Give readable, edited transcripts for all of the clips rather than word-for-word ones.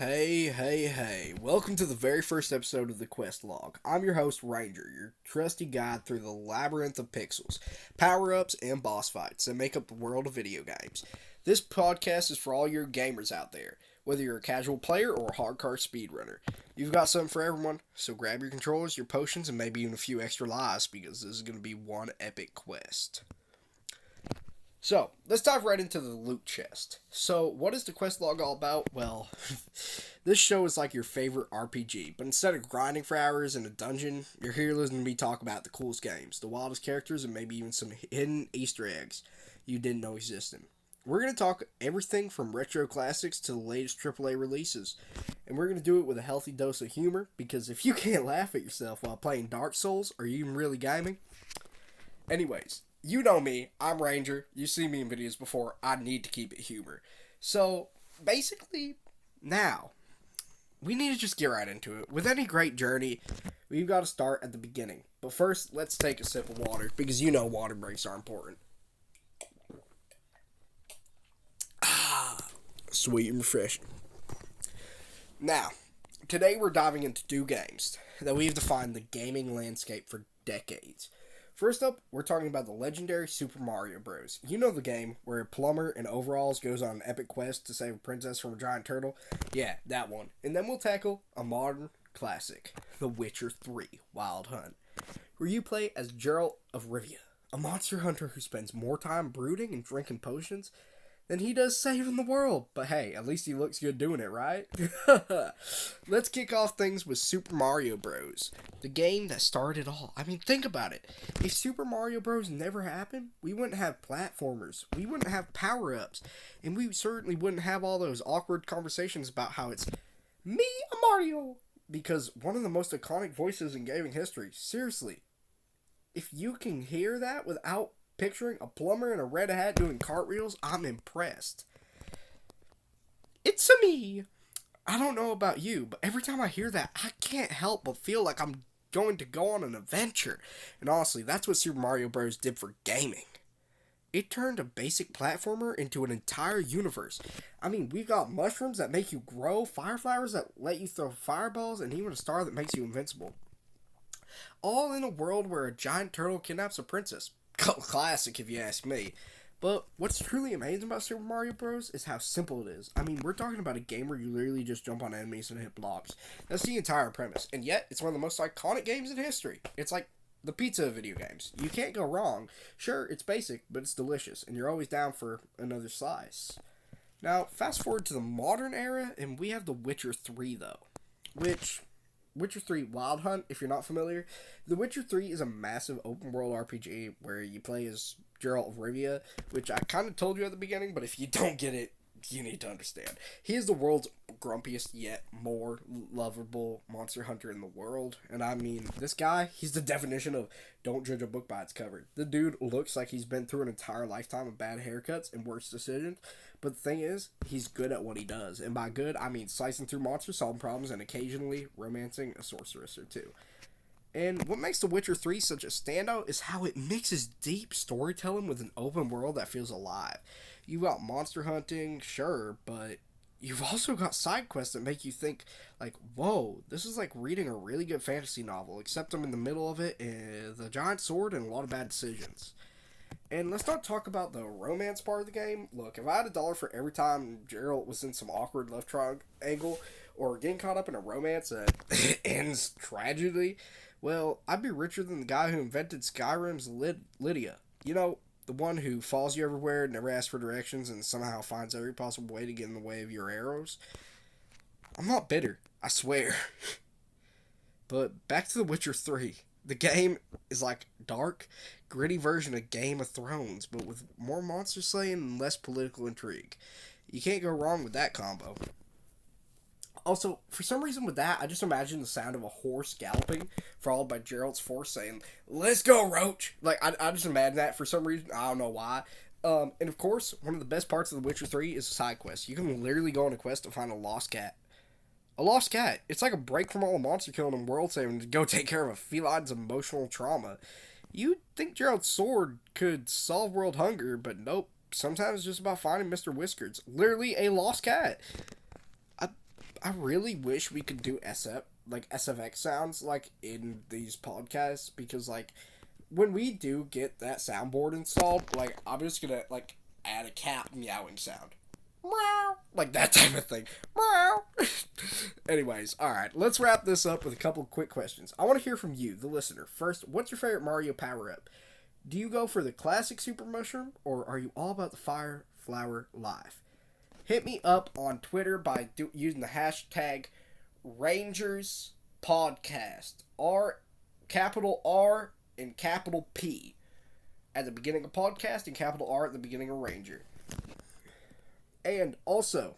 Hey. Welcome to the very first episode of the Quest Log. I'm your host, Ranger, your trusty guide through the labyrinth of pixels, power-ups, and boss fights that make up the world of video games. This podcast is for all your gamers out there, whether you're a casual player or a hardcore speedrunner. You've got something for everyone, so grab your controllers, your potions, and maybe even a few extra lives, because this is going to be one epic quest. So, let's dive right into the loot chest. So, what is the quest log all about? Well, this show is like your favorite RPG, but instead of grinding for hours in a dungeon, you're here listening to me talk about the coolest games, the wildest characters, and maybe even some hidden Easter eggs you didn't know existed. We're going to talk everything from retro classics to the latest AAA releases, and we're going to do it with a healthy dose of humor, because if you can't laugh at yourself while playing Dark Souls, are you even really gaming? Anyways, you know me, I'm Ranger, you've seen me in videos before, I need to keep it humor. So, basically, now, we need to just get right into it. With any great journey, we've got to start at the beginning. But first, let's take a sip of water, because you know water breaks are important. Sweet and refreshing. Now, today we're diving into two games that we've defined the gaming landscape for decades. First up, we're talking about the legendary Super Mario Bros. You know the game where a plumber in overalls goes on an epic quest to save a princess from a giant turtle? Yeah, that one. And then we'll tackle a modern classic, The Witcher 3 Wild Hunt, where you play as Geralt of Rivia, a monster hunter who spends more time brooding and drinking potions than he does saving the world. But hey, at least he looks good doing it, right? Let's kick off things with Super Mario Bros. The game that started it all. I mean, think about it. If Super Mario Bros. Never happened, we wouldn't have platformers. We wouldn't have power-ups. And we certainly wouldn't have all those awkward conversations about how it's me, a Mario. Because one of the most iconic voices in gaming history. Seriously. If you can hear that without picturing a plumber in a red hat doing cartwheels, I'm impressed. It's a me. I don't know about you, but every time I hear that, I can't help but feel like I'm going to go on an adventure. And honestly, that's what Super Mario Bros. Did for gaming. It turned a basic platformer into an entire universe. I mean, we've got mushrooms that make you grow, fire flowers that let you throw fireballs, and even a star that makes you invincible. All in a world where a giant turtle kidnaps a princess. Classic, if you ask me. But what's truly amazing about Super Mario Bros. Is how simple it is. I mean, we're talking about a game where you literally just jump on enemies and hit blocks. That's the entire premise. And yet, it's one of the most iconic games in history. It's like the pizza of video games. You can't go wrong. Sure, it's basic, but it's delicious. And you're always down for another slice. Now, fast forward to the modern era, and we have The Witcher 3, though. Witcher 3 Wild Hunt, if you're not familiar. The Witcher 3 is a massive open-world RPG where you play as Geralt of Rivia, which I kind of told you at the beginning, but if you don't get it, you need to understand. He is the world's grumpiest yet more lovable monster hunter in the world. And I mean, this guy, he's the definition of don't judge a book by its cover. The dude looks like he's been through an entire lifetime of bad haircuts and worse decisions. But the thing is, he's good at what he does. And by good, I mean slicing through monsters, solving problems, and occasionally romancing a sorceress or two. And what makes The Witcher 3 such a standout is how it mixes deep storytelling with an open world that feels alive. You've got monster hunting, sure, but you've also got side quests that make you think, like, whoa, this is like reading a really good fantasy novel, except I'm in the middle of it, the giant sword, and a lot of bad decisions. And let's not talk about the romance part of the game. Look, if I had $1 for every time Geralt was in some awkward love triangle, or getting caught up in a romance that ends tragically, well, I'd be richer than the guy who invented Skyrim's Lydia. You know, the one who follows you everywhere, never asks for directions, and somehow finds every possible way to get in the way of your arrows. I'm not bitter, I swear. But back to The Witcher 3. The game is like dark, gritty version of Game of Thrones, but with more monster slaying and less political intrigue. You can't go wrong with that combo. Also, for some reason with that, I just imagine the sound of a horse galloping, followed by Geralt's force saying, "Let's go, Roach!" Like, I just imagine that for some reason. I don't know why. And of course, one of the best parts of The Witcher 3 is a side quest. You can literally go on a quest to find a lost cat. A lost cat. It's like a break from all the monster killing and world saving to go take care of a feline's emotional trauma. You'd think Geralt's sword could solve world hunger, but nope. Sometimes it's just about finding Mr. Whiskers. Literally a lost cat. I really wish we could do SFX sounds like in these podcasts, because like when we do get that soundboard installed, like I'm just gonna like add a cat meowing sound. Meow. Like that type of thing. Meow. Anyways, alright, let's wrap this up with a couple quick questions. I want to hear from you, the listener. First, what's your favorite Mario power-up? Do you go for the classic Super Mushroom, or are you all about the Fire Flower Life? Hit me up on Twitter by using the hashtag Rangers Podcast. Capital R and capital P at the beginning of podcast and capital R at the beginning of Ranger. And also,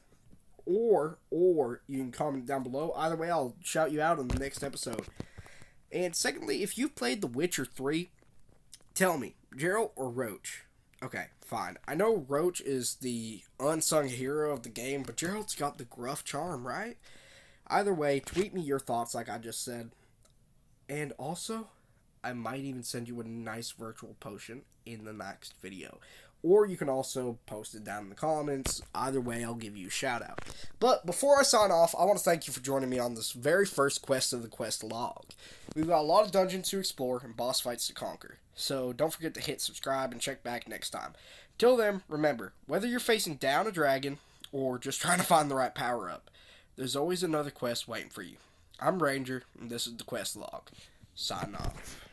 or you can comment down below. Either way, I'll shout you out on the next episode. And secondly, if you've played The Witcher 3, tell me, Geralt or Roach? Okay, fine. I know Roach is the unsung hero of the game, but Geralt's got the gruff charm, right? Either way, tweet me your thoughts like I just said. And also, I might even send you a nice virtual potion in the next video. Or you can also post it down in the comments. Either way, I'll give you a shout out. But before I sign off, I want to thank you for joining me on this very first quest of the quest log. We've got a lot of dungeons to explore and boss fights to conquer. So don't forget to hit subscribe and check back next time. Till then, remember, whether you're facing down a dragon or just trying to find the right power up, there's always another quest waiting for you. I'm Ranger, and this is the quest log. Sign off.